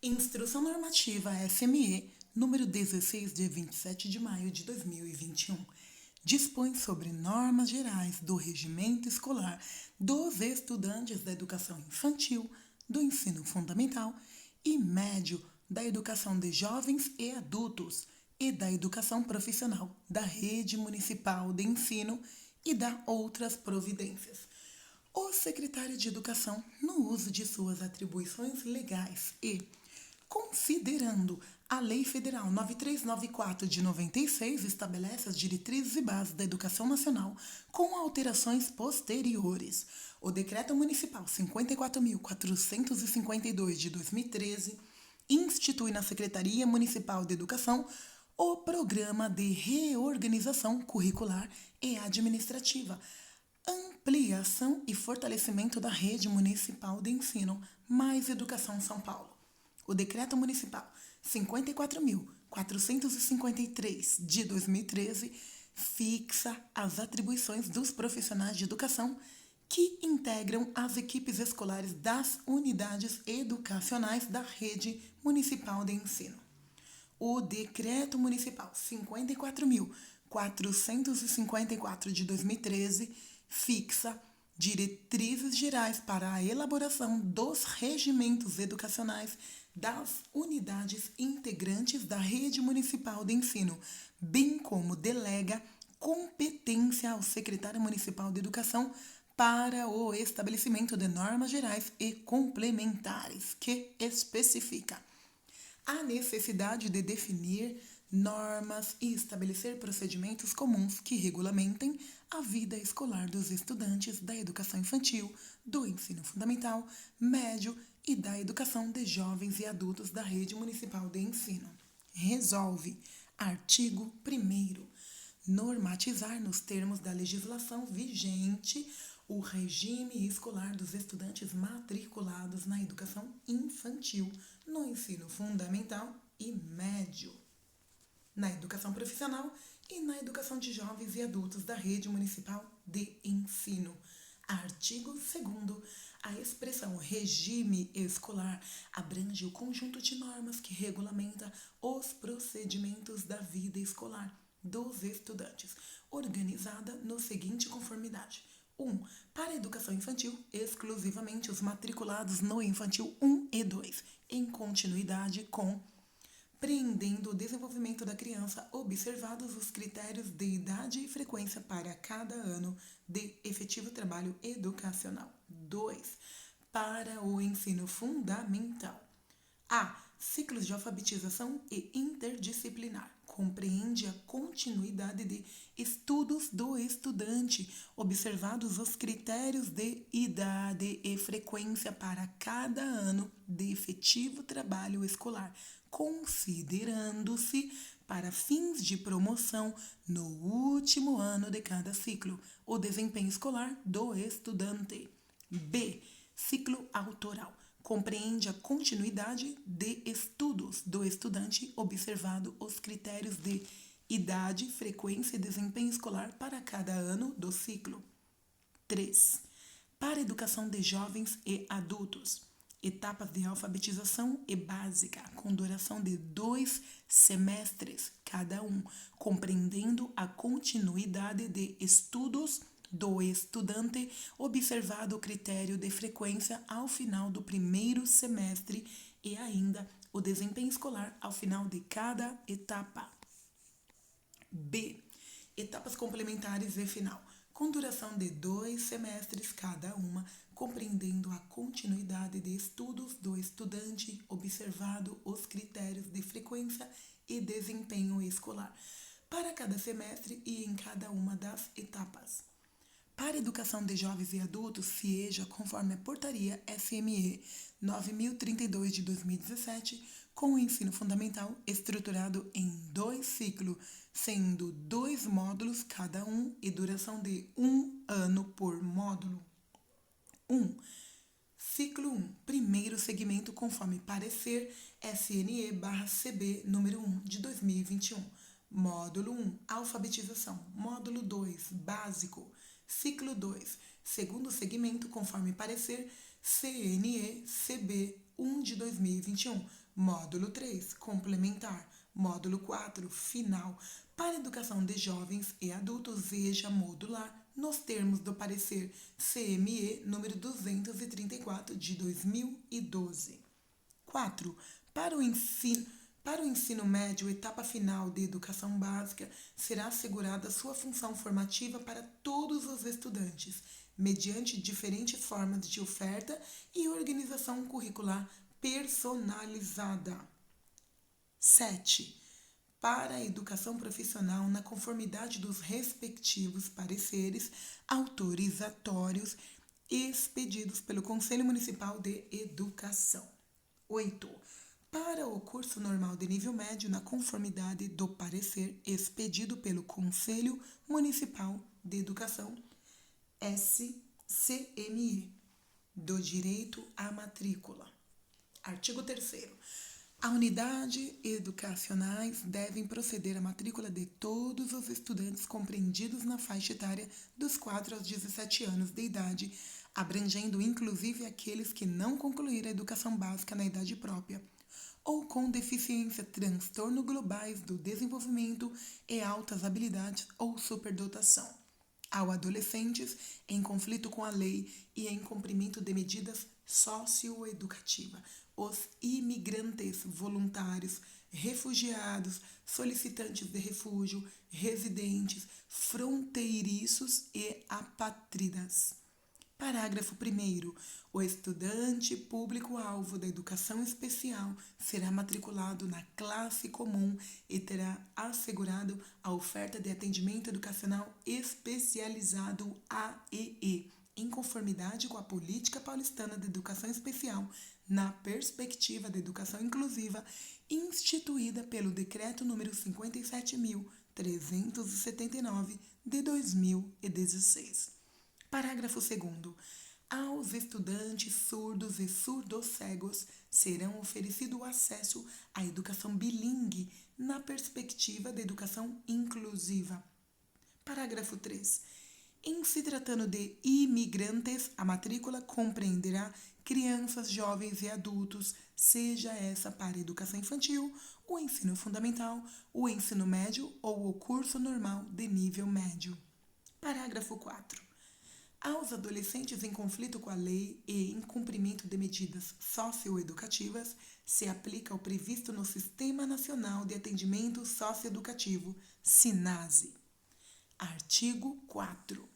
Instrução Normativa SME, número 16, de 27 de maio de 2021, dispõe sobre normas gerais do regimento escolar dos estudantes da educação infantil, do ensino fundamental e médio, da educação de jovens e adultos e da educação profissional da rede municipal de ensino e da outras providências. O secretário de Educação, no uso de suas atribuições legais e considerando a Lei Federal 9394 de 96, estabelece as diretrizes e bases da educação nacional com alterações posteriores. O Decreto Municipal 54.452 de 2013 institui na Secretaria Municipal de Educação o Programa de Reorganização Curricular e Administrativa, ampliação e fortalecimento da rede municipal de ensino, mais Educação São Paulo. O Decreto Municipal 54.453 de 2013 fixa as atribuições dos profissionais de educação que integram as equipes escolares das unidades educacionais da rede municipal de ensino. O Decreto Municipal 54.454 de 2013 fixa diretrizes gerais para a elaboração dos regimentos educacionais das unidades integrantes da rede municipal de ensino, bem como delega competência ao secretário municipal de educação para o estabelecimento de normas gerais e complementares, que especifica a necessidade de definir normas e estabelecer procedimentos comuns que regulamentem a vida escolar dos estudantes da educação infantil, do ensino fundamental, médio e da educação de jovens e adultos da rede municipal de ensino. Resolve. Artigo 1º. Normatizar nos termos da legislação vigente o regime escolar dos estudantes matriculados na educação infantil, no ensino fundamental e médio, na educação profissional e na educação de jovens e adultos da rede municipal de ensino. Artigo 2º. A expressão regime escolar abrange o conjunto de normas que regulamenta os procedimentos da vida escolar dos estudantes, organizada no seguinte conformidade. 1. Para a educação infantil, exclusivamente os matriculados no infantil 1 e 2, em continuidade com preendendo o desenvolvimento da criança, observados os critérios de idade e frequência para cada ano de efetivo trabalho educacional. 2. Para o ensino fundamental. A. Ciclos de alfabetização e interdisciplinar. Compreende a continuidade de estudos do estudante, observados os critérios de idade e frequência para cada ano de efetivo trabalho escolar, considerando-se, para fins de promoção, no último ano de cada ciclo, o desempenho escolar do estudante. B. Ciclo autoral. Compreende a continuidade de estudos do estudante, observado os critérios de idade, frequência e desempenho escolar para cada ano do ciclo. 3. Para a educação de jovens e adultos. Etapas de alfabetização e básica, com duração de 2 semestres cada um, compreendendo a continuidade de estudos do estudante, observado o critério de frequência ao final do primeiro semestre e ainda o desempenho escolar ao final de cada etapa. B. Etapas complementares e final, com duração de 2 semestres cada uma, compreendendo a continuidade de estudos do estudante, observado os critérios de frequência e desempenho escolar, para cada semestre e em cada uma das etapas. Para a educação de jovens e adultos, CIEJA, conforme a Portaria SME 9032 de 2017, com o ensino fundamental estruturado em 2 ciclos, sendo 2 módulos cada um e duração de 1 ano por módulo. 1. Ciclo 1. Primeiro segmento conforme parecer SNE/CB número 1 de 2021. Módulo 1. Alfabetização. Módulo 2. Básico. Ciclo 2. Segundo segmento conforme parecer CNE/CB 1 de 2021. Módulo 3, complementar. Módulo 4, final. Para a educação de jovens e adultos, veja modular nos termos do parecer CME número 234 de 2012. 4. Para o ensino médio, etapa final de educação básica, será assegurada sua função formativa para todos os estudantes, mediante diferentes formas de oferta e organização curricular personalizada. 7. Para a educação profissional, na conformidade dos respectivos pareceres autorizatórios expedidos pelo Conselho Municipal de Educação. 8. Para o curso normal de nível médio, na conformidade do parecer expedido pelo Conselho Municipal de Educação, SCME, do direito à matrícula. Artigo 3º. As unidades educacionais devem proceder à matrícula de todos os estudantes compreendidos na faixa etária dos 4 aos 17 anos de idade, abrangendo inclusive aqueles que não concluíram a educação básica na idade própria, ou com deficiência, transtorno globais do desenvolvimento e altas habilidades ou superdotação. Aos adolescentes em conflito com a lei e em cumprimento de medidas socioeducativas, os imigrantes voluntários, refugiados, solicitantes de refúgio, residentes, fronteiriços e apátridas. Parágrafo 1º. O estudante público-alvo da educação especial será matriculado na classe comum e terá assegurado a oferta de atendimento educacional especializado AEE, em conformidade com a Política Paulistana de Educação Especial, na perspectiva da educação inclusiva, instituída pelo Decreto número 57.379 de 2016. Parágrafo 2º. Aos estudantes surdos e surdocegos serão oferecido o acesso à educação bilíngue na perspectiva da educação inclusiva. Parágrafo 3. Em se tratando de imigrantes, a matrícula compreenderá crianças, jovens e adultos, seja essa para a educação infantil, o ensino fundamental, o ensino médio ou o curso normal de nível médio. Parágrafo 4. Aos adolescentes em conflito com a lei e em cumprimento de medidas socioeducativas, se aplica o previsto no Sistema Nacional de Atendimento Socioeducativo, SINASE. Artigo 4.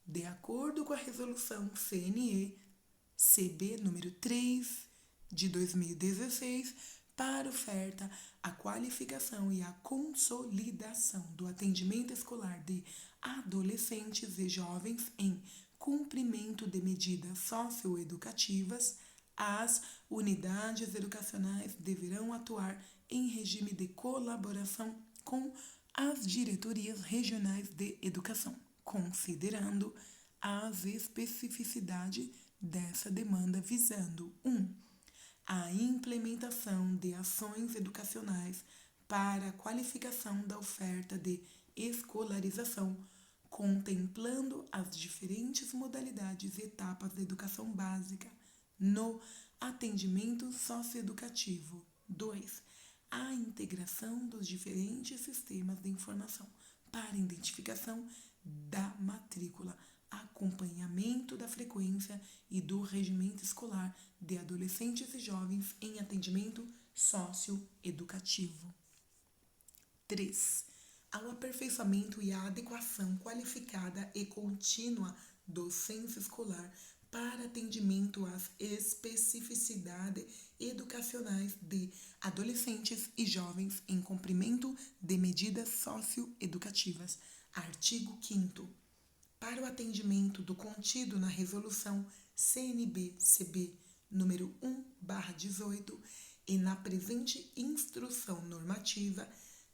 De acordo com a Resolução CNE-CB número 3 de 2016, para oferta, a qualificação e a consolidação do atendimento escolar de adolescentes e jovens em cumprimento de medidas socioeducativas, as unidades educacionais deverão atuar em regime de colaboração com as diretorias regionais de educação, considerando as especificidades dessa demanda visando 1. A implementação de ações educacionais para a qualificação da oferta de escolarização, contemplando as diferentes modalidades e etapas da educação básica no atendimento socioeducativo. 2. A integração dos diferentes sistemas de informação para identificação da matrícula, acompanhamento da frequência e do regimento escolar de adolescentes e jovens em atendimento socioeducativo. 3. Ao aperfeiçoamento e à adequação qualificada e contínua do censo escolar para atendimento às especificidades educacionais de adolescentes e jovens em cumprimento de medidas socioeducativas. Artigo 5º. Para o atendimento do contido na Resolução CNB-CB número 1/18 e na presente instrução normativa,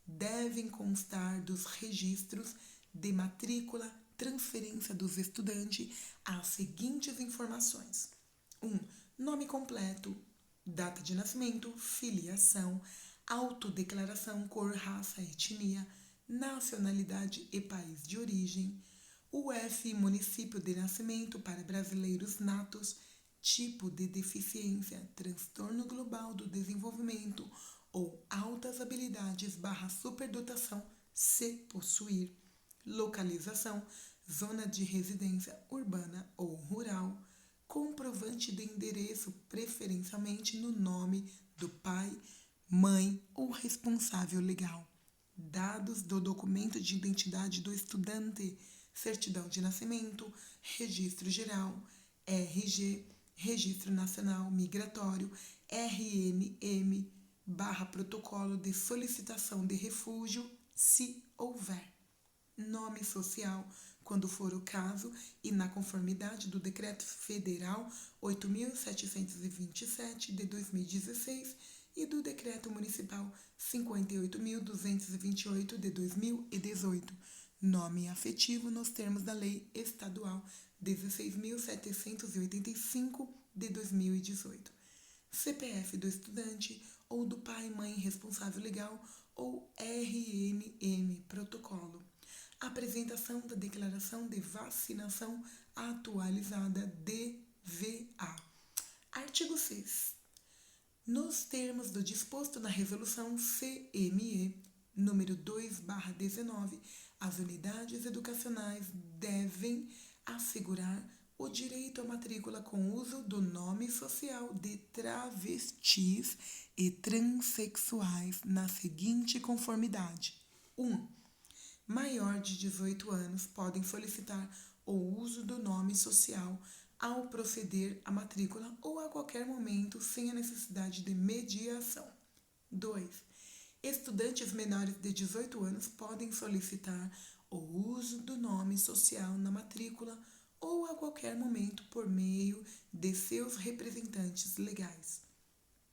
devem constar dos registros de matrícula, transferência dos estudantes as seguintes informações: 1. Nome completo, data de nascimento, filiação, autodeclaração, cor, raça, etnia, nacionalidade e país de origem, UF, município de nascimento para brasileiros natos, tipo de deficiência, transtorno global do desenvolvimento ou altas habilidades / superdotação, se possuir, localização, zona de residência urbana ou rural, comprovante de endereço preferencialmente no nome do pai, mãe ou responsável legal, dados do documento de identidade do estudante, certidão de nascimento, registro geral, RG, Registro Nacional Migratório, RNM/protocolo de solicitação de refúgio, se houver. Nome social, quando for o caso, e na conformidade do Decreto Federal 8.727 de 2016 e do Decreto Municipal 58.228 de 2018. Nome afetivo nos termos da Lei Estadual 16.785 de 2018. CPF do estudante ou do pai, mãe responsável legal ou RNM protocolo. Apresentação da Declaração de Vacinação Atualizada DVA. Artigo 6. Nos termos do disposto na Resolução CME número 2/19, as unidades educacionais devem assegurar o direito à matrícula com uso do nome social de travestis e transexuais na seguinte conformidade. 1. Maior de 18 anos podem solicitar o uso do nome social ao proceder à matrícula ou a qualquer momento sem a necessidade de mediação. 2. Estudantes menores de 18 anos podem solicitar o uso do nome social na matrícula ou a qualquer momento por meio de seus representantes legais.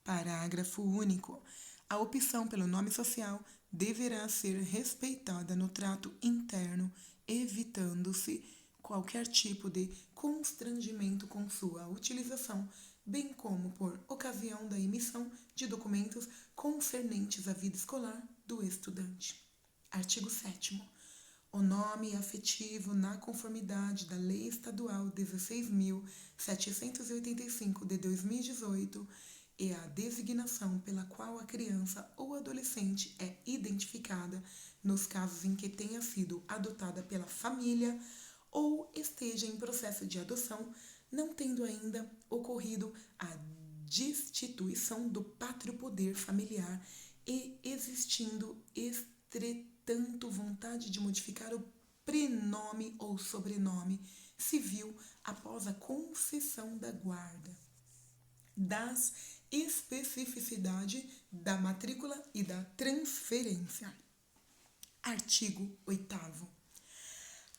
Parágrafo único. A opção pelo nome social deverá ser respeitada no trato interno, evitando-se qualquer tipo de constrangimento com sua utilização, bem como por ocasião da emissão de documentos concernentes à vida escolar do estudante. Artigo 7º. O nome afetivo na conformidade da Lei Estadual 16.785 de 2018 e a designação pela qual a criança ou adolescente é identificada nos casos em que tenha sido adotada pela família ou esteja em processo de adoção, não tendo ainda ocorrido a destituição do pátrio poder familiar e existindo entretanto vontade de modificar o prenome ou sobrenome civil após a concessão da guarda, das especificidade da matrícula e da transferência. Artigo 8º.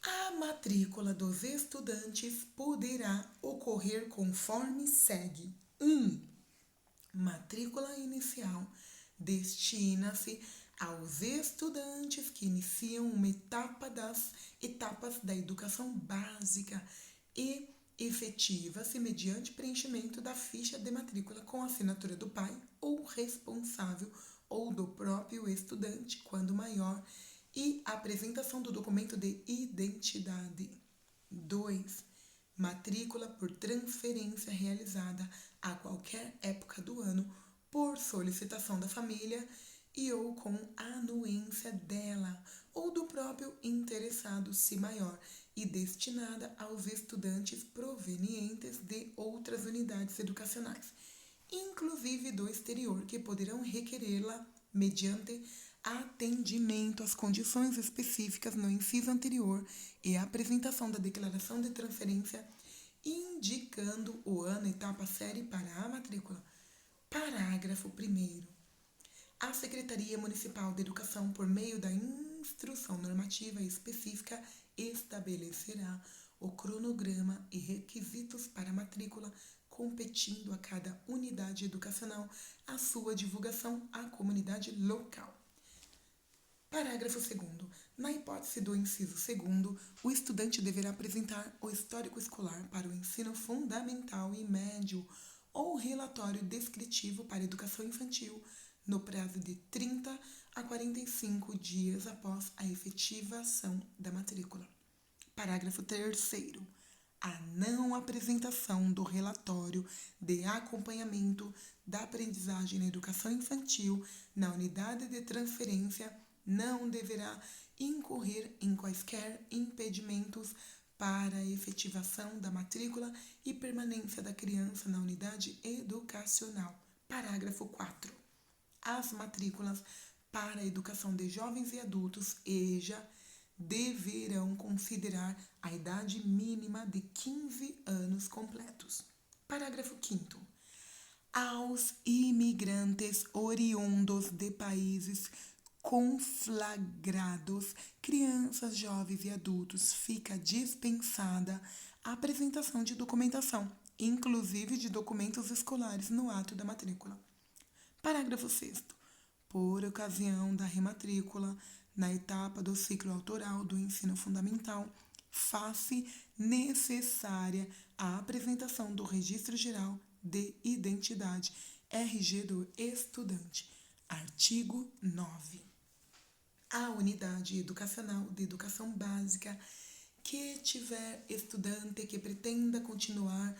A matrícula dos estudantes poderá ocorrer conforme segue. 1. Matrícula inicial destina-se aos estudantes que iniciam uma etapa das etapas da educação básica e efetiva-se mediante preenchimento da ficha de matrícula com assinatura do pai ou responsável ou do próprio estudante, quando maior, e apresentação do documento de identidade. 2. Matrícula por transferência realizada a qualquer época do ano por solicitação da família e ou com anuência dela ou do próprio interessado, se maior, e destinada aos estudantes provenientes de outras unidades educacionais, inclusive do exterior, que poderão requerê-la mediante atendimento às condições específicas no inciso anterior e a apresentação da declaração de transferência indicando o ano, etapa, série para a matrícula. Parágrafo 1º. A Secretaria Municipal de Educação, por meio da instrução normativa específica, estabelecerá o cronograma e requisitos para a matrícula, competindo a cada unidade educacional a sua divulgação à comunidade local. Parágrafo 2º. Na hipótese do inciso 2º, o estudante deverá apresentar o histórico escolar para o ensino fundamental e médio ou relatório descritivo para a educação infantil no prazo de 30 a 45 dias após a efetivação da matrícula. Parágrafo 3º. a não apresentação do relatório de acompanhamento da aprendizagem na educação infantil na unidade de transferência não deverá incorrer em quaisquer impedimentos para a efetivação da matrícula e permanência da criança na unidade educacional. Parágrafo 4. As matrículas para a educação de jovens e adultos, EJA, deverão considerar a idade mínima de 15 anos completos. Parágrafo 5º. Aos imigrantes oriundos de países conflagrados, crianças, jovens e adultos, fica dispensada a apresentação de documentação, inclusive de documentos escolares, no ato da matrícula. Parágrafo 6º. Por ocasião da rematrícula, na etapa do ciclo autoral do ensino fundamental, faz-se necessária a apresentação do Registro Geral de Identidade, RG do estudante. Artigo 9. A unidade educacional de educação básica que tiver estudante que pretenda continuar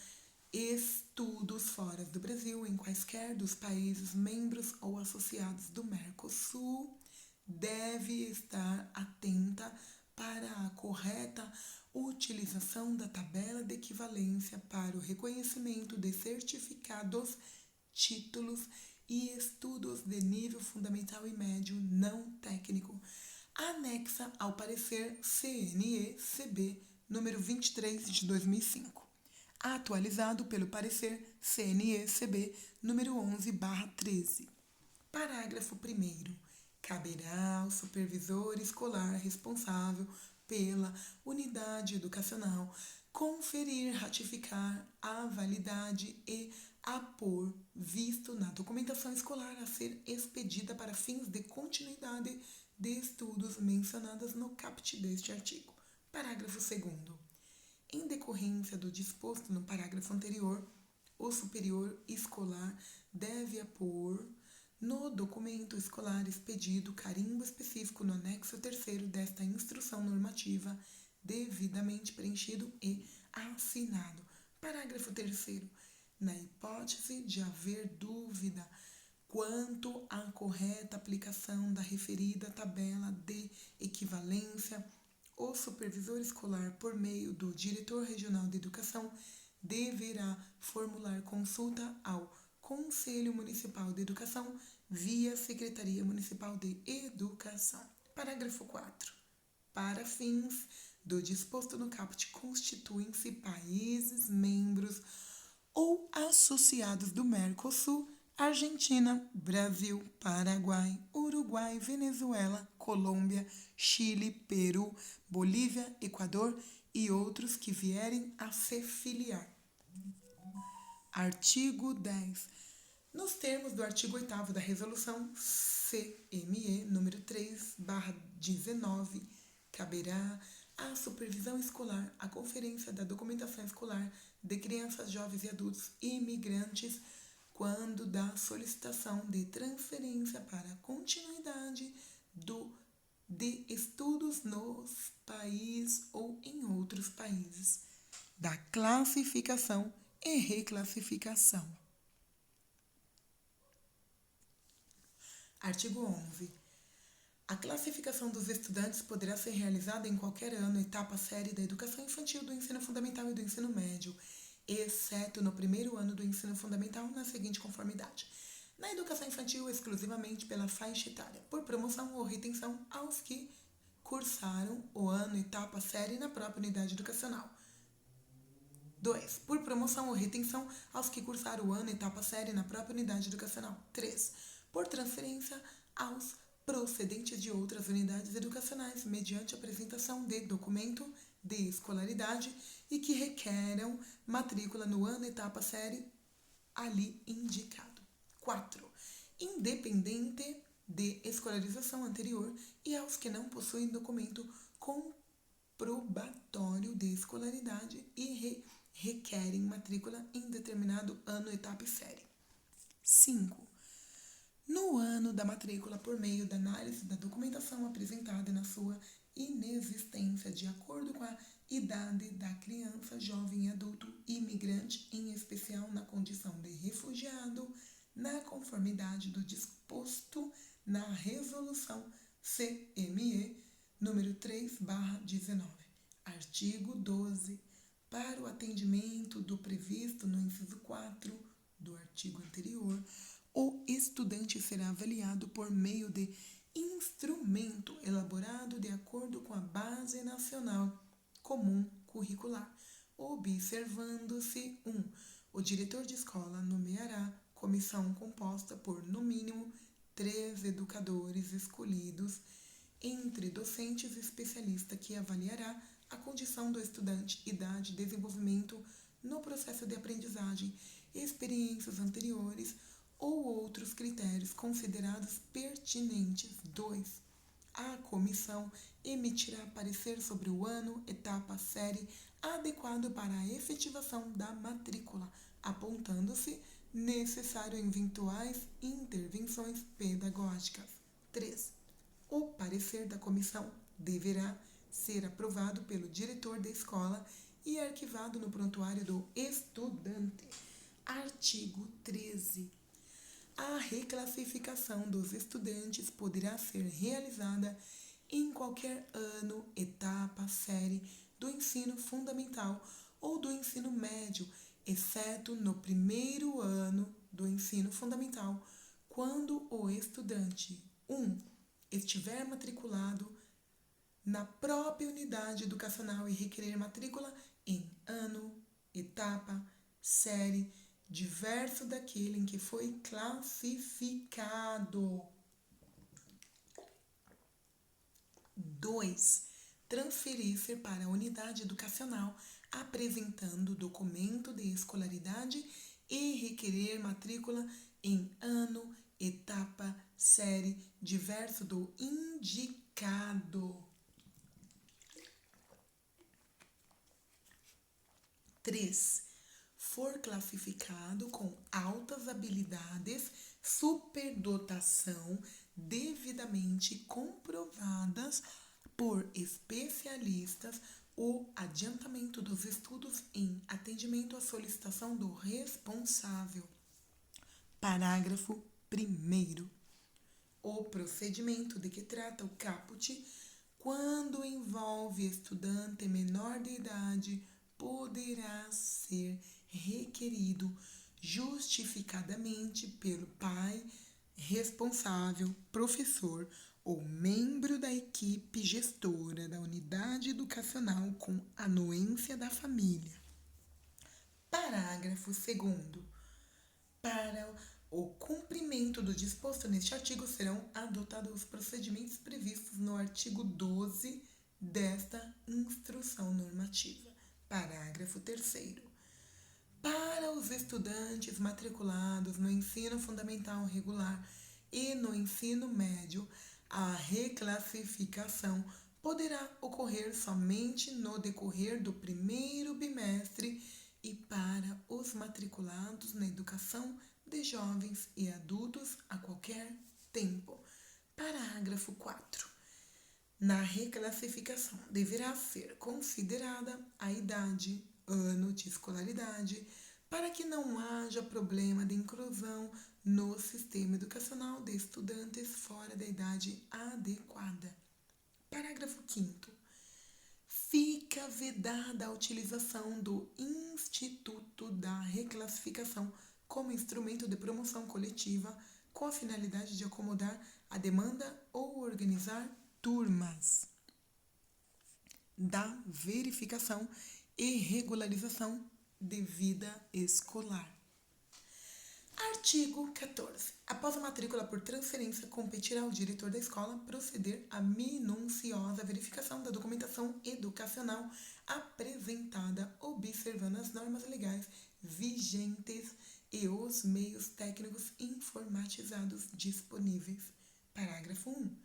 estudos fora do Brasil, em quaisquer dos países membros ou associados do Mercosul, deve estar atenta para a correta utilização da tabela de equivalência para o reconhecimento de certificados, títulos e estudos de nível fundamental e médio não técnico, anexa ao parecer CNE-CB número 23 de 2005, atualizado pelo parecer CNE-CB número 11/13. Parágrafo 1º. Caberá ao supervisor escolar responsável pela unidade educacional conferir, ratificar a validade e apor visto na documentação escolar a ser expedida para fins de continuidade de estudos mencionadas no caput deste artigo. Parágrafo 2º. Em decorrência do disposto no parágrafo anterior, o superior escolar deve apor no documento escolar expedido carimbo específico no anexo 3º desta instrução normativa, devidamente preenchido e assinado. Parágrafo 3º. Na hipótese de haver dúvida quanto à correta aplicação da referida tabela de equivalência, o supervisor escolar, por meio do diretor regional de educação, deverá formular consulta ao Conselho Municipal de Educação via Secretaria Municipal de Educação. Parágrafo 4. Para fins do disposto no caput, constituem-se países membros ou associados do Mercosul: Argentina, Brasil, Paraguai, Uruguai, Venezuela, Colômbia, Chile, Peru, Bolívia, Equador e outros que vierem a se filiar. Artigo 10. Nos termos do artigo 8º da Resolução CME número 3/19, caberá à supervisão escolar a conferência da documentação escolar de crianças, jovens e adultos imigrantes quando da solicitação de transferência para a continuidade de estudos nos países ou em outros países, da classificação e reclassificação. Artigo 11. A classificação dos estudantes poderá ser realizada em qualquer ano, etapa, série da educação infantil, do ensino fundamental e do ensino médio, exceto no primeiro ano do ensino fundamental, na seguinte conformidade: na educação infantil, exclusivamente pela faixa etária, por promoção ou retenção aos que cursaram o ano, etapa, série na própria unidade educacional. 2. Por promoção ou retenção aos que cursaram o ano, etapa, série na própria unidade educacional. 3. Por transferência aos procedentes de outras unidades educacionais, mediante apresentação de documento de escolaridade e que requeram matrícula no ano, etapa, série ali indicado. 4. Independente de escolarização anterior e aos que não possuem documento comprobatório de escolaridade e requerem matrícula em determinado ano, etapa e série. 5. No ano ano da matrícula por meio da análise da documentação apresentada na sua inexistência, de acordo com a idade da criança, jovem e adulto imigrante, em especial na condição de refugiado, na conformidade do disposto na Resolução CME número 3/19. Artigo 12. Para o atendimento do previsto no inciso 4 do artigo anterior, o estudante será avaliado por meio de instrumento elaborado de acordo com a Base Nacional Comum Curricular, observando-se: 1. O diretor de escola nomeará comissão composta por, no mínimo, 3 educadores escolhidos entre docentes e especialistas, que avaliará a condição do estudante, idade, desenvolvimento no processo de aprendizagem, experiências anteriores ou outros critérios considerados pertinentes. 2. A comissão emitirá parecer sobre o ano, etapa, série adequado para a efetivação da matrícula, apontando-se necessário eventuais intervenções pedagógicas. 3. O parecer da comissão deverá ser aprovado pelo diretor da escola e arquivado no prontuário do estudante. Artigo 13. A reclassificação dos estudantes poderá ser realizada em qualquer ano, etapa, série do ensino fundamental ou do ensino médio, exceto no primeiro ano do ensino fundamental, quando o estudante 1. estiver matriculado na própria unidade educacional e requerer matrícula em ano, etapa, série diverso daquele em que foi classificado. 2. Transferir-se para a unidade educacional apresentando documento de escolaridade e requerer matrícula em ano, etapa, série diverso do indicado. 3. For classificado com altas habilidades, superdotação devidamente comprovadas por especialistas, o adiantamento dos estudos em atendimento à solicitação do responsável. Parágrafo 1º. O procedimento de que trata o caput, quando envolve estudante menor de idade, poderá ser requerido justificadamente pelo pai responsável, professor ou membro da equipe gestora da unidade educacional com anuência da família. Parágrafo 2º. Para o cumprimento do disposto neste artigo, serão adotados os procedimentos previstos no artigo 12 desta instrução normativa. Parágrafo 3º. Para os estudantes matriculados no ensino fundamental regular e no ensino médio, a reclassificação poderá ocorrer somente no decorrer do primeiro bimestre e para os matriculados na educação de jovens e adultos a qualquer tempo. Parágrafo 4. Na reclassificação deverá ser considerada a idade, ano de escolaridade, para que não haja problema de inclusão no sistema educacional de estudantes fora da idade adequada. Parágrafo 5º. Fica vedada a utilização do Instituto da Reclassificação como instrumento de promoção coletiva com a finalidade de acomodar a demanda ou organizar turmas da verificação e regularização de vida escolar. Artigo 14. Após a matrícula por transferência, competirá ao diretor da escola proceder à minuciosa verificação da documentação educacional apresentada, observando as normas legais vigentes e os meios técnicos informatizados disponíveis. Parágrafo 1.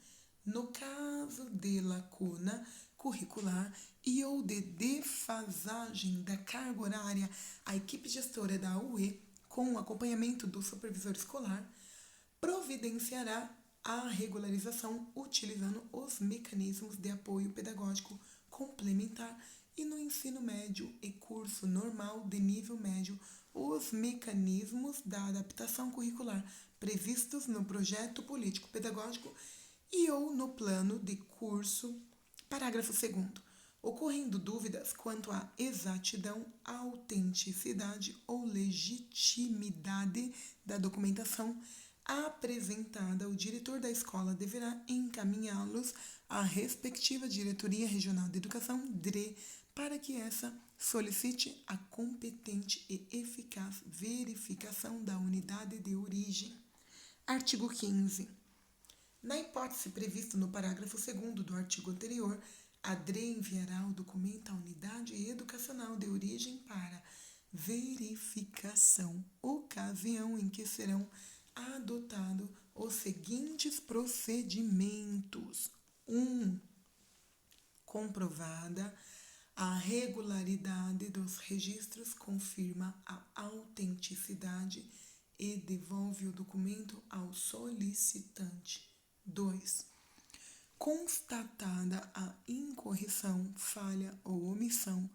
No caso de lacuna curricular e ou de defasagem da carga horária, a equipe gestora da UE, com o acompanhamento do supervisor escolar, providenciará a regularização utilizando os mecanismos de apoio pedagógico complementar e no ensino médio e curso normal de nível médio os mecanismos da adaptação curricular previstos no projeto político-pedagógico e ou no plano de curso. Parágrafo 2º. Ocorrendo dúvidas quanto à exatidão, autenticidade ou legitimidade da documentação apresentada, o diretor da escola deverá encaminhá-los à respectiva Diretoria Regional de Educação, DRE, para que essa solicite a competente e eficaz verificação da unidade de origem. Artigo 15. Na hipótese prevista no parágrafo 2º do artigo anterior, a DRE enviará o documento à unidade educacional de origem para verificação, ocasião em que serão adotados os seguintes procedimentos. 1. Comprovada a regularidade dos registros, confirma a autenticidade e devolve o documento ao solicitante. 2. Constatada a incorreção, falha ou omissão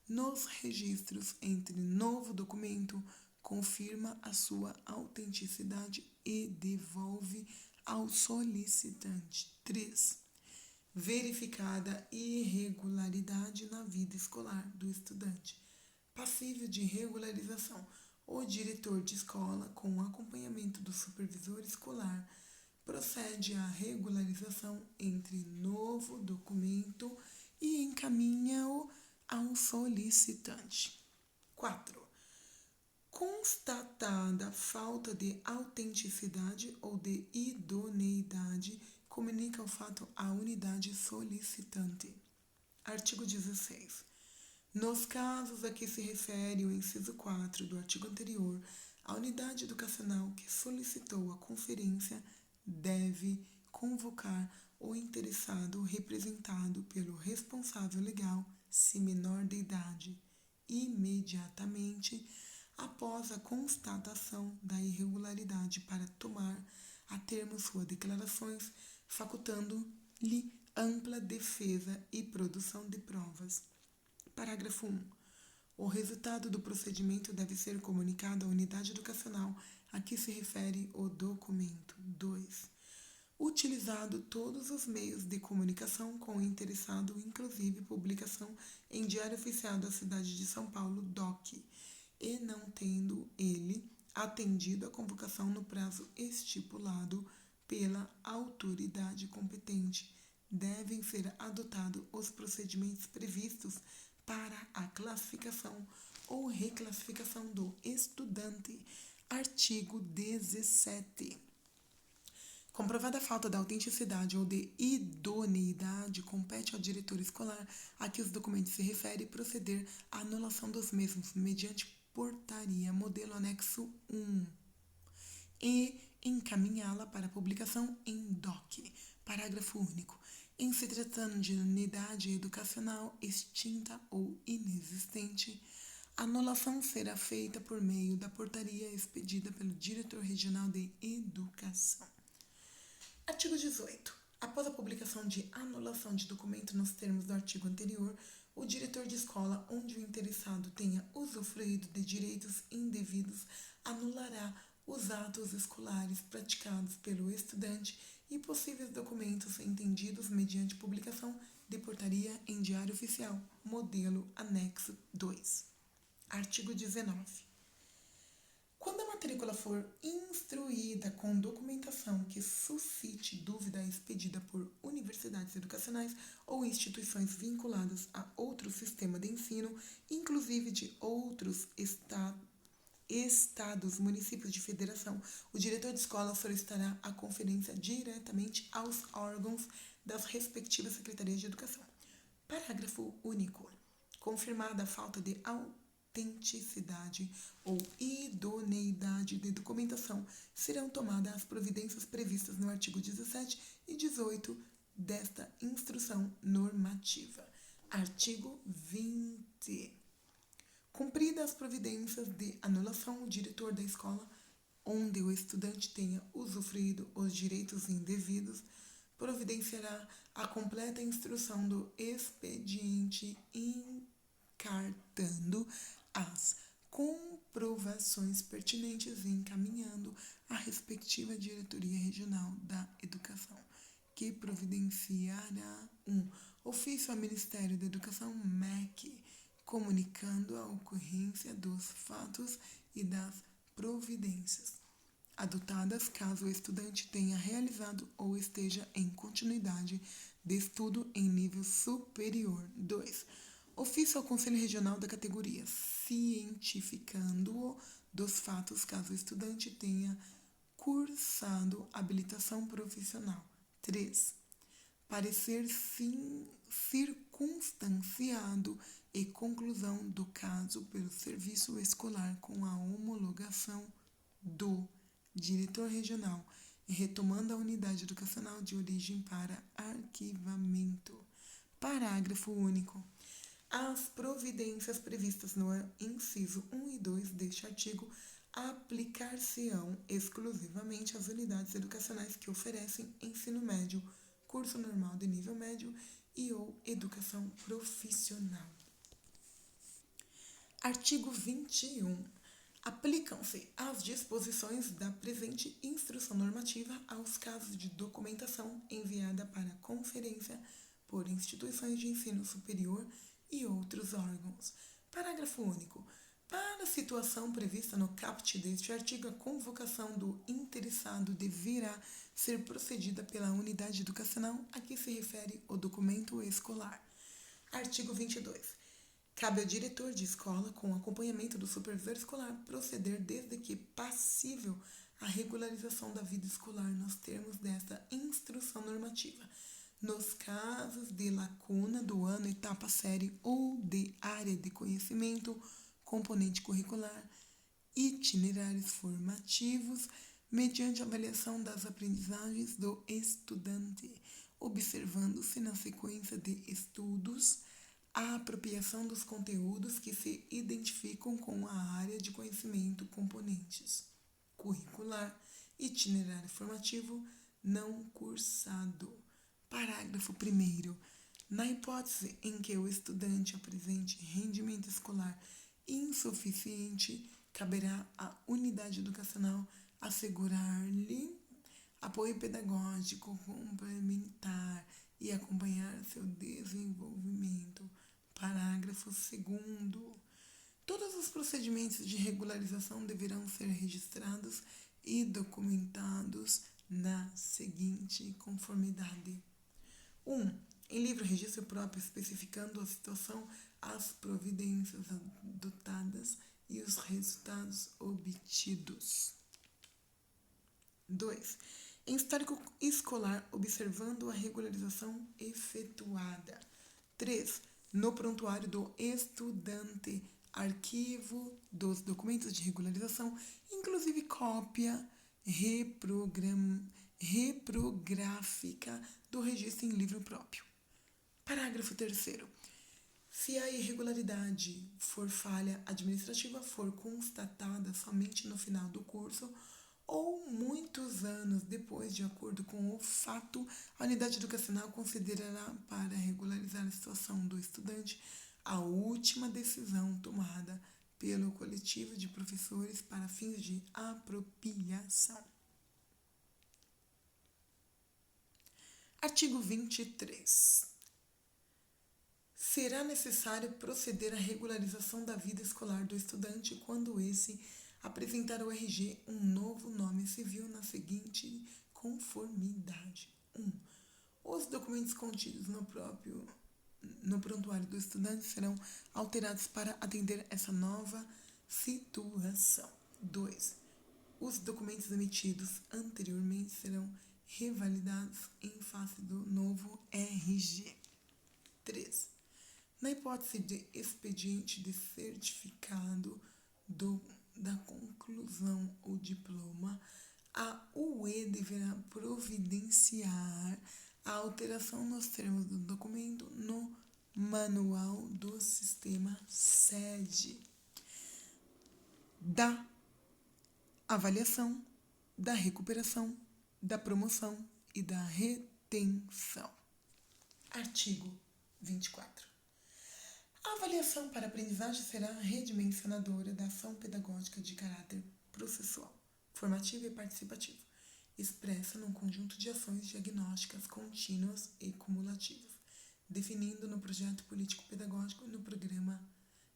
nos registros entre novo documento, confirma a sua autenticidade e devolve ao solicitante. 3. Verificada irregularidade na vida escolar do estudante, passível de regularização, o diretor de escola, com acompanhamento do supervisor escolar, procede à regularização entre novo documento e encaminha-o ao solicitante. 4. Constatada falta de autenticidade ou de idoneidade, comunica o fato à unidade solicitante. Artigo 16. Nos casos a que se refere o inciso 4 do artigo anterior, a unidade educacional que solicitou a conferência deve convocar o interessado representado pelo responsável legal, se menor de idade, imediatamente após a constatação da irregularidade para tomar a termo suas declarações, facultando-lhe ampla defesa e produção de provas. Parágrafo 1. O resultado do procedimento deve ser comunicado à unidade educacional a que se refere o documento. 2. Utilizado todos os meios de comunicação com o interessado, inclusive publicação em Diário Oficial da Cidade de São Paulo, DOC, e não tendo ele atendido a convocação no prazo estipulado pela autoridade competente, devem ser adotados os procedimentos previstos para a classificação ou reclassificação do estudante. Artigo 17. Comprovada a falta de autenticidade ou de idoneidade, compete ao diretor escolar a que os documentos se referem proceder à anulação dos mesmos mediante portaria modelo anexo 1 e encaminhá-la para publicação em DOC. Parágrafo único. Em se tratando de unidade educacional extinta ou inexistente, a anulação será feita por meio da portaria expedida pelo diretor regional de educação. Artigo 18. Após a publicação de anulação de documento nos termos do artigo anterior, o diretor de escola onde o interessado tenha usufruído de direitos indevidos anulará os atos escolares praticados pelo estudante e possíveis documentos entendidos mediante publicação de portaria em Diário Oficial, modelo anexo 2. Artigo 19. Quando a matrícula for instruída com documentação que suscite dúvida expedida por universidades educacionais ou instituições vinculadas a outro sistema de ensino, inclusive de outros estados, municípios de federação, o diretor de escola solicitará a conferência diretamente aos órgãos das respectivas secretarias de educação. Parágrafo único. Confirmada a falta de autenticidade ou idoneidade de documentação, serão tomadas as providências previstas no artigo 17 e 18 desta instrução normativa. Artigo 20. Cumpridas as providências de anulação, o diretor da escola onde o estudante tenha usufruído os direitos indevidos, providenciará a completa instrução do expediente encartando as comprovações pertinentes e encaminhando à respectiva Diretoria Regional da Educação, que providenciará um ofício ao Ministério da Educação, MEC, comunicando a ocorrência dos fatos e das providências adotadas caso o estudante tenha realizado ou esteja em continuidade de estudo em nível superior. 2. Ofício ao Conselho Regional da categoria, cientificando-o dos fatos caso o estudante tenha cursado habilitação profissional. 3. Parecer circunstanciado e conclusão do caso pelo serviço escolar com a homologação do diretor regional e retomando a unidade educacional de origem para arquivamento. Parágrafo único. As providências previstas no inciso 1 e 2 deste artigo aplicar-se-ão exclusivamente às unidades educacionais que oferecem ensino médio, curso normal de nível médio e ou educação profissional. Artigo 21. Aplicam-se as disposições da presente instrução normativa aos casos de documentação enviada para conferência por instituições de ensino superior e outros órgãos. Parágrafo único. Para a situação prevista no caput deste artigo, a convocação do interessado deverá ser procedida pela unidade educacional a que se refere o documento escolar. Artigo 22. Cabe ao diretor de escola, com acompanhamento do supervisor escolar, proceder desde que passível à regularização da vida escolar nos termos desta instrução normativa, nos casos de lacuna do ano, etapa, série ou de área de conhecimento, componente curricular, itinerários formativos, mediante avaliação das aprendizagens do estudante, observando-se na sequência de estudos a apropriação dos conteúdos que se identificam com a área de conhecimento, componentes curricular, itinerário formativo não cursado. Parágrafo 1º. Na hipótese em que o estudante apresente rendimento escolar insuficiente, caberá à unidade educacional assegurar-lhe apoio pedagógico complementar e acompanhar seu desenvolvimento. Parágrafo 2º. Todos os procedimentos de regularização deverão ser registrados e documentados na seguinte conformidade. 1. Em livro registro próprio especificando a situação, as providências adotadas e os resultados obtidos. 2. Em histórico escolar, observando a regularização efetuada. 3. No prontuário do estudante, arquivo dos documentos de regularização, inclusive cópia reprográfica do registro em livro próprio. Parágrafo 3º. Se a irregularidade for falha administrativa, for constatada somente no final do curso ou muitos anos depois, de acordo com o fato, a unidade educacional considerará para regularizar a situação do estudante a última decisão tomada pelo coletivo de professores para fins de apropriação. Artigo 23. Será necessário proceder à regularização da vida escolar do estudante quando esse apresentar ao RG um novo nome civil na seguinte conformidade. 1. Os documentos contidos no prontuário do estudante serão alterados para atender essa nova situação. 2. Os documentos emitidos anteriormente serão revalidados em face do novo RG. 3. Na hipótese de expediente de certificado da conclusão ou diploma, a UE deverá providenciar a alteração nos termos do documento no manual do sistema sede da avaliação, da recuperação, da promoção e da retenção. Artigo 24. A avaliação para aprendizagem será redimensionadora da ação pedagógica de caráter processual, formativo e participativo, expressa num conjunto de ações diagnósticas contínuas e cumulativas, definindo no projeto político-pedagógico, no programa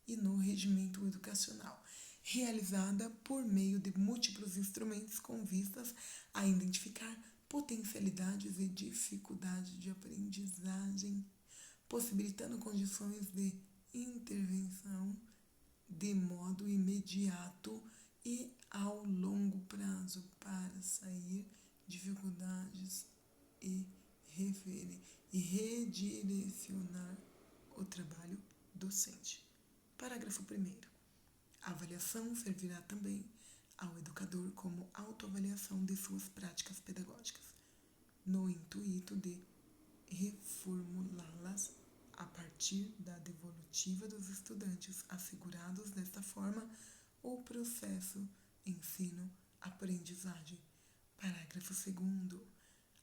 e no regimento educacional, realizada por meio de múltiplos instrumentos com vistas a identificar potencialidades e dificuldades de aprendizagem, possibilitando condições de intervenção de modo imediato e ao longo prazo para sair dificuldades e redirecionar o trabalho docente. Parágrafo 1º. A avaliação servirá também ao educador como autoavaliação de suas práticas pedagógicas, no intuito de reformulá-las a partir da devolutiva dos estudantes, assegurados desta forma o processo ensino-aprendizagem. Parágrafo 2º.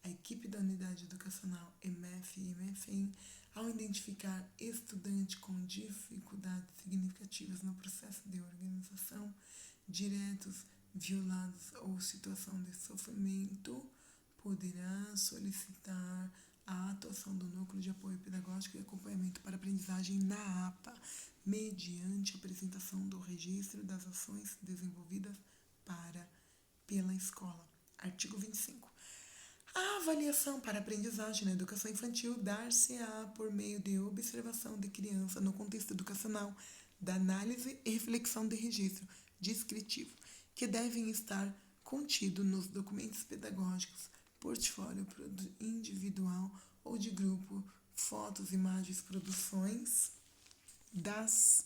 A equipe da unidade educacional EMEF e EMEFEM, ao identificar estudante com dificuldades significativas no processo de organização, diretos violados ou situação de sofrimento, poderá solicitar a atuação do Núcleo de Apoio Pedagógico e Acompanhamento para Aprendizagem na APA, mediante apresentação do registro das ações desenvolvidas pela escola. Artigo 25. A avaliação para aprendizagem na educação infantil dar-se-á por meio de observação de criança no contexto educacional, da análise e reflexão de registro descritivo, que devem estar contidos nos documentos pedagógicos, portfólio individual ou de grupo, fotos, imagens, produções das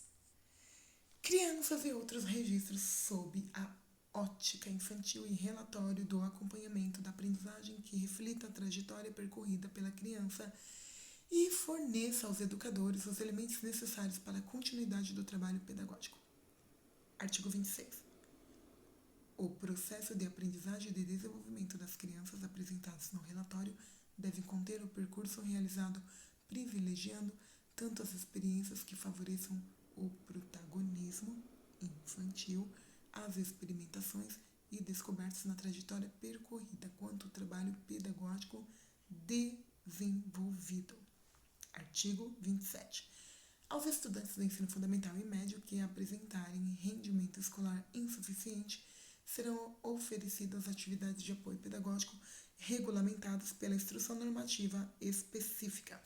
crianças e outros registros sob a ótica infantil e relatório do acompanhamento da aprendizagem que reflita a trajetória percorrida pela criança e forneça aos educadores os elementos necessários para a continuidade do trabalho pedagógico. Artigo 26. O processo de aprendizagem e de desenvolvimento das crianças apresentados no relatório deve conter o percurso realizado privilegiando tanto as experiências que favoreçam o protagonismo infantil, as experimentações e descobertas na trajetória percorrida, quanto o trabalho pedagógico desenvolvido. Artigo 27. Aos estudantes do ensino fundamental e médio que apresentarem rendimento escolar insuficiente, serão oferecidas atividades de apoio pedagógico regulamentadas pela instrução normativa específica.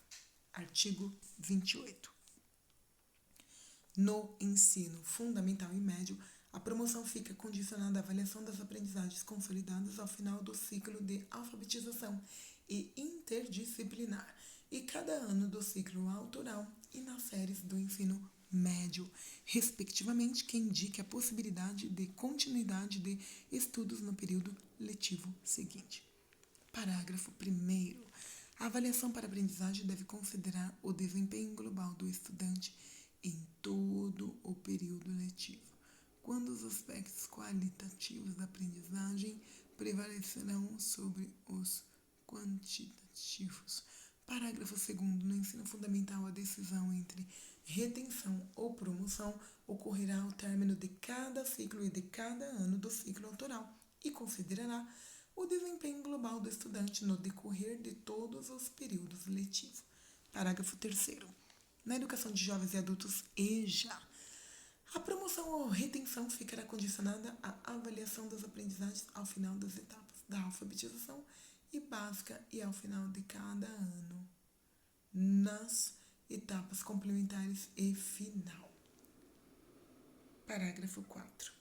Artigo 28. No ensino fundamental e médio, a promoção fica condicionada à avaliação das aprendizagens consolidadas ao final do ciclo de alfabetização e interdisciplinar e cada ano do ciclo autoral e nas séries do ensino médio, respectivamente, que indique a possibilidade de continuidade de estudos no período letivo seguinte. Parágrafo 1º. A avaliação para aprendizagem deve considerar o desempenho global do estudante em todo o período letivo, quando os aspectos qualitativos da aprendizagem prevalecerão sobre os quantitativos. Parágrafo 2º. No ensino fundamental, a decisão entre retenção ou promoção ocorrerá ao término de cada ciclo e de cada ano do ciclo autoral e considerará o desempenho global do estudante no decorrer de todos os períodos letivos. Parágrafo 3º. Na educação de jovens e adultos EJA, a promoção ou retenção ficará condicionada à avaliação das aprendizagens ao final das etapas da alfabetização e básica e ao final de cada ano, nas etapas complementares e final. Parágrafo 4.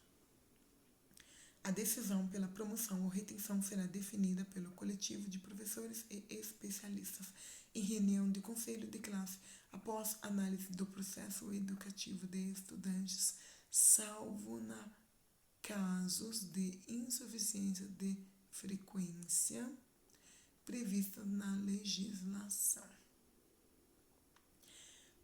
A decisão pela promoção ou retenção será definida pelo coletivo de professores e especialistas em reunião de conselho de classe após análise do processo educativo de estudantes, salvo na casos de insuficiência de frequência prevista na legislação.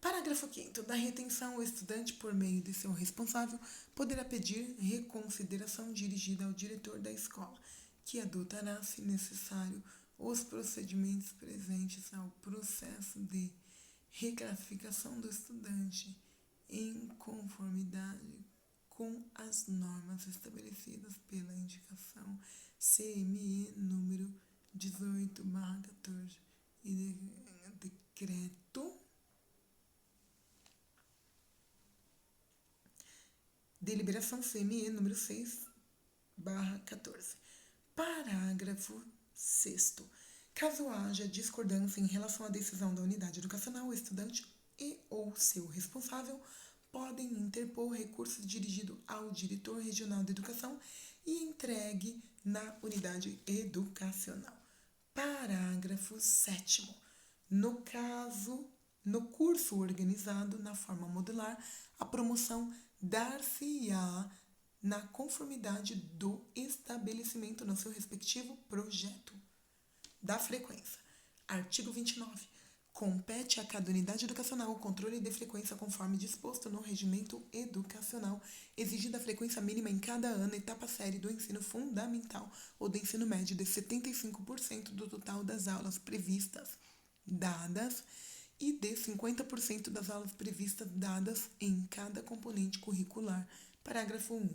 Parágrafo 5º. Da retenção, o estudante, por meio de seu responsável, poderá pedir reconsideração dirigida ao diretor da escola, que adotará, se necessário, os procedimentos presentes ao processo de reclassificação do estudante em conformidade com as normas estabelecidas pela indicação CME número 18/14 e decreto deliberação CME número 6/14. Parágrafo 6º. Caso haja discordância em relação à decisão da unidade educacional, o estudante e ou seu responsável podem interpor recurso dirigido ao diretor regional de educação e entregue na unidade educacional. Parágrafo 7º. No curso organizado na forma modular, a promoção dar-se-á na conformidade do estabelecimento no seu respectivo projeto. Da frequência. Artigo 29. Compete a cada unidade educacional o controle de frequência conforme disposto no regimento educacional, exigindo a frequência mínima em cada ano, etapa série do ensino fundamental ou do ensino médio de 75% do total das aulas previstas dadas e de 50% das aulas previstas dadas em cada componente curricular. Parágrafo 1.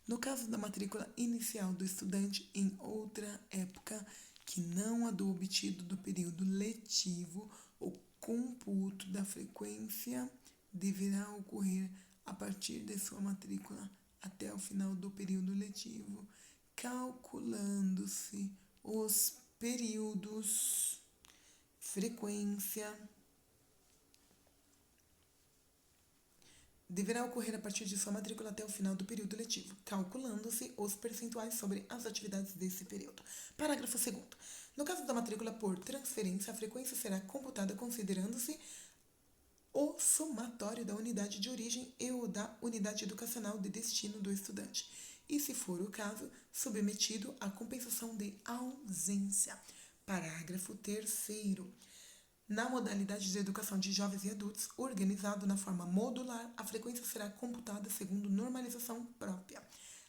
No caso da matrícula inicial do estudante em outra época que não a do obtido do período letivo, o computo da frequência deverá ocorrer a partir de sua matrícula até o final do período letivo, calculando-se os períodos, frequência deverá ocorrer a partir de sua matrícula até o final do período letivo, calculando-se os percentuais sobre as atividades desse período. Parágrafo 2º. No caso da matrícula por transferência, a frequência será computada considerando-se o somatório da unidade de origem e o da unidade educacional de destino do estudante, e, se for o caso, submetido à compensação de ausência. Parágrafo 3º. Na modalidade de educação de jovens e adultos, organizado na forma modular, a frequência será computada segundo normalização própria.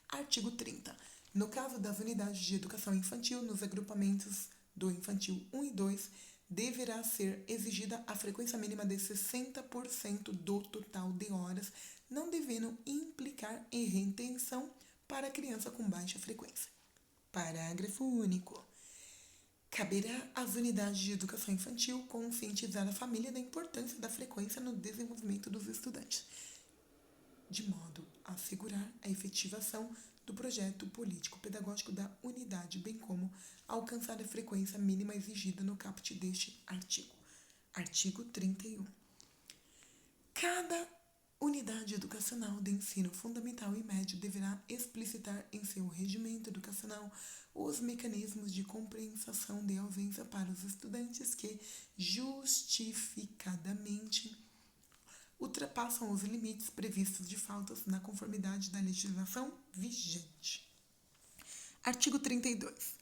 Artigo 30. No caso das unidades de educação infantil, nos agrupamentos do infantil 1 e 2, deverá ser exigida a frequência mínima de 60% do total de horas, não devendo implicar em retenção para a criança com baixa frequência. Parágrafo único. Caberá às unidades de educação infantil conscientizar a família da importância da frequência no desenvolvimento dos estudantes, de modo a assegurar a efetivação do projeto político-pedagógico da unidade, bem como alcançar a frequência mínima exigida no caput deste artigo. Artigo 31. Cada unidade educacional de ensino fundamental e médio deverá explicitar em seu regimento educacional os mecanismos de compensação de ausência para os estudantes que justificadamente ultrapassam os limites previstos de faltas na conformidade da legislação vigente. Artigo 32.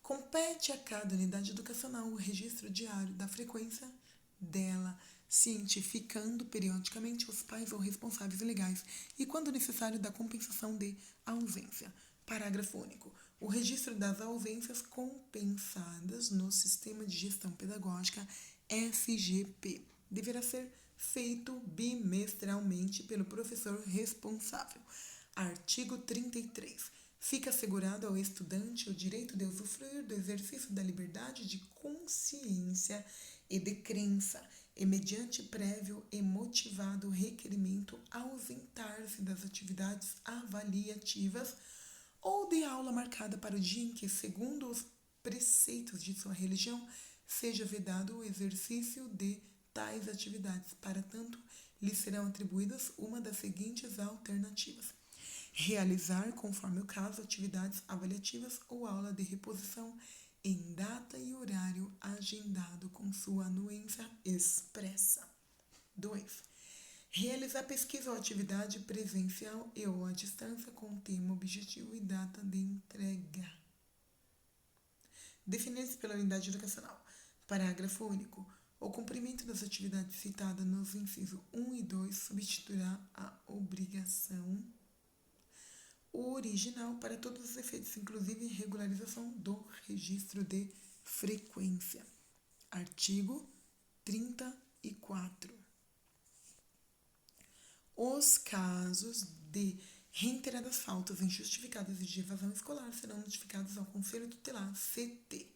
Compete a cada unidade educacional o registro diário da frequência dela, cientificando periodicamente os pais ou responsáveis legais e, quando necessário, da compensação de ausência. Parágrafo único. O registro das ausências compensadas no Sistema de Gestão Pedagógica SGP deverá ser feito bimestralmente pelo professor responsável. Artigo 33. Fica assegurado ao estudante o direito de usufruir do exercício da liberdade de consciência e de crença, e mediante prévio e motivado requerimento ausentar-se das atividades avaliativas ou de aula marcada para o dia em que, segundo os preceitos de sua religião, seja vedado o exercício de tais atividades. Para tanto, lhe serão atribuídas uma das seguintes alternativas: realizar, conforme o caso, atividades avaliativas ou aula de reposição em data e horário agendado com sua anuência expressa. 2. Realizar pesquisa ou atividade presencial e ou à distância com tema, objetivo e data de entrega, definidos pela unidade educacional. Parágrafo único. O cumprimento das atividades citadas nos incisos 1 e 2 substituirá a obrigação original para todos os efeitos, inclusive regularização do registro de frequência. Artigo 34. Os casos de reiteradas faltas injustificadas e de evasão escolar serão notificados ao Conselho Tutelar, CT,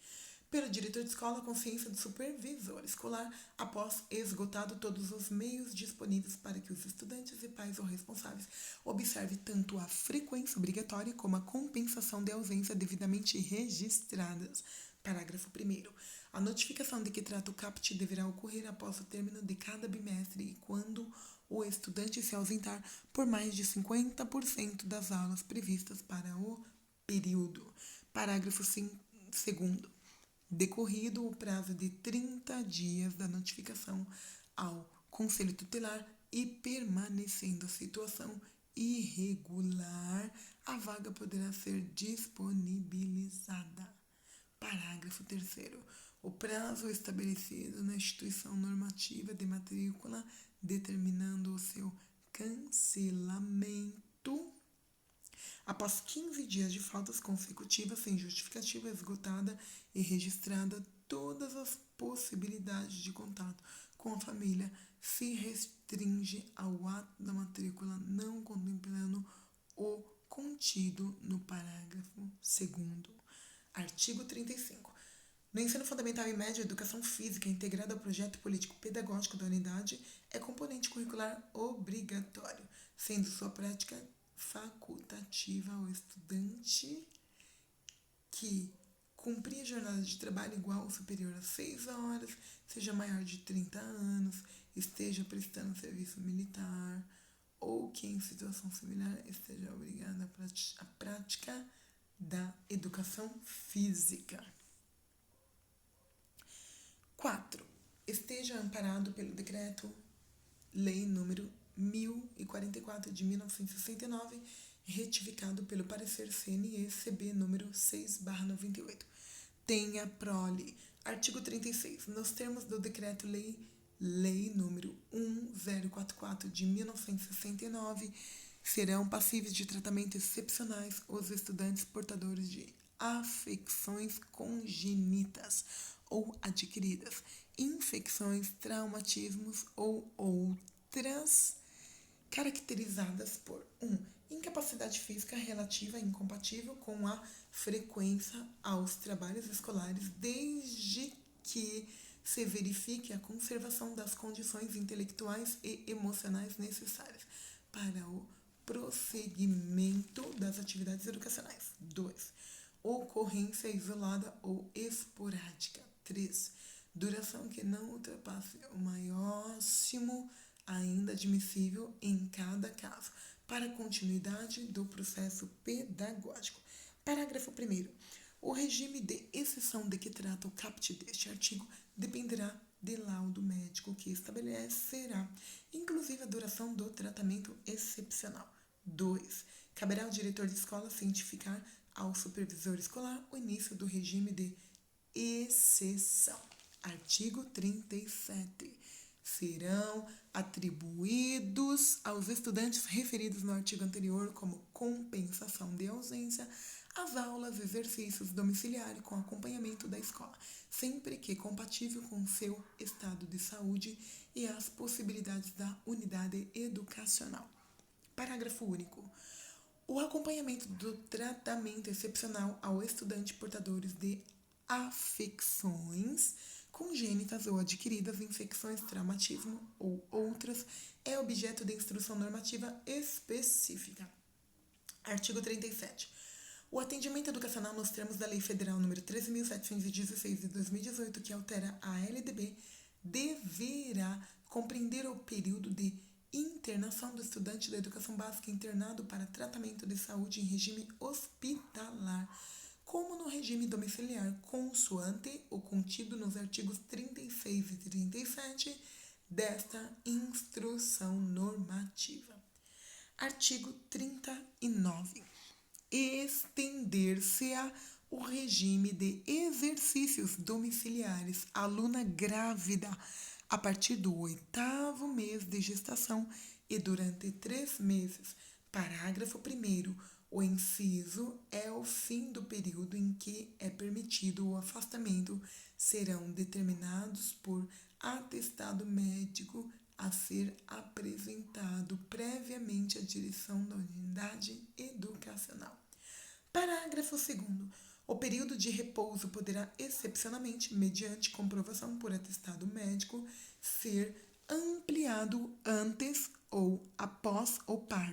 pelo diretor de escola, consciência do supervisor escolar, após esgotado todos os meios disponíveis para que os estudantes e pais ou responsáveis observem tanto a frequência obrigatória como a compensação de ausência devidamente registradas. Parágrafo 1º. A notificação de que trata o CAPT deverá ocorrer após o término de cada bimestre e quando o estudante se ausentar por mais de 50% das aulas previstas para o período. Parágrafo 2º. Decorrido o prazo de 30 dias da notificação ao Conselho Tutelar e permanecendo a situação irregular, a vaga poderá ser disponibilizada. Parágrafo 3º. O prazo estabelecido na instituição normativa de matrícula, determinando o seu cancelamento após 15 dias de faltas consecutivas sem justificativa esgotada e registrada todas as possibilidades de contato com a família, se restringe ao ato da matrícula, não contemplando o contido no parágrafo 2º. Artigo 35. No ensino fundamental e médio, a educação física integrada ao projeto político-pedagógico da unidade é componente curricular obrigatório, sendo sua prática facultativa ao estudante que cumprir a jornada de trabalho igual ou superior a 6 horas, seja maior de 30 anos, esteja prestando serviço militar ou que em situação similar esteja obrigado à prática da educação física. 4. Esteja amparado pelo Decreto-Lei nº 1044 de 1969, retificado pelo parecer CNE-CB número 6/98. Tenha prole. Artigo 36. Nos termos do Decreto-Lei nº 1044 de 1969, serão passíveis de tratamento excepcionais os estudantes portadores de afecções congênitas ou adquiridas, infecções, traumatismos ou outras caracterizadas por 1. Incapacidade física relativa incompatível com a frequência aos trabalhos escolares, desde que se verifique a conservação das condições intelectuais e emocionais necessárias para o prosseguimento das atividades educacionais. 2. Ocorrência isolada ou esporádica. 3. Duração que não ultrapasse o máximo ainda admissível em cada caso, para a continuidade do processo pedagógico. Parágrafo 1º. O regime de exceção de que trata o caput deste artigo dependerá de laudo médico que estabelecerá, inclusive, a duração do tratamento excepcional. 2. Caberá ao diretor de escola cientificar ao supervisor escolar o início do regime de exceção. Artigo 37. Serão atribuídos aos estudantes referidos no artigo anterior como compensação de ausência as aulas, exercícios domiciliares com acompanhamento da escola, sempre que compatível com seu estado de saúde e as possibilidades da unidade educacional. Parágrafo único. O acompanhamento do tratamento excepcional ao estudante portadores de afecções congênitas ou adquiridas, infecções, traumatismo ou outras, é objeto de instrução normativa específica. Artigo 37. O atendimento educacional nos termos da Lei Federal nº 13.716 de 2018, que altera a LDB, deverá compreender o período de internação do estudante da educação básica internado para tratamento de saúde em regime hospitalar, como no regime domiciliar, consoante o contido nos artigos 36 e 37 desta instrução normativa. Artigo 39. Estender-se-á o regime de exercícios domiciliares. Aluna grávida a partir do 8º mês de gestação e durante 3 meses. Parágrafo 1º. O inciso é o fim do período em que é permitido o afastamento serão determinados por atestado médico a ser apresentado previamente à direção da unidade educacional. Parágrafo 2º. O período de repouso poderá, excepcionalmente, mediante comprovação por atestado médico, ser ampliado antes ou após o parto.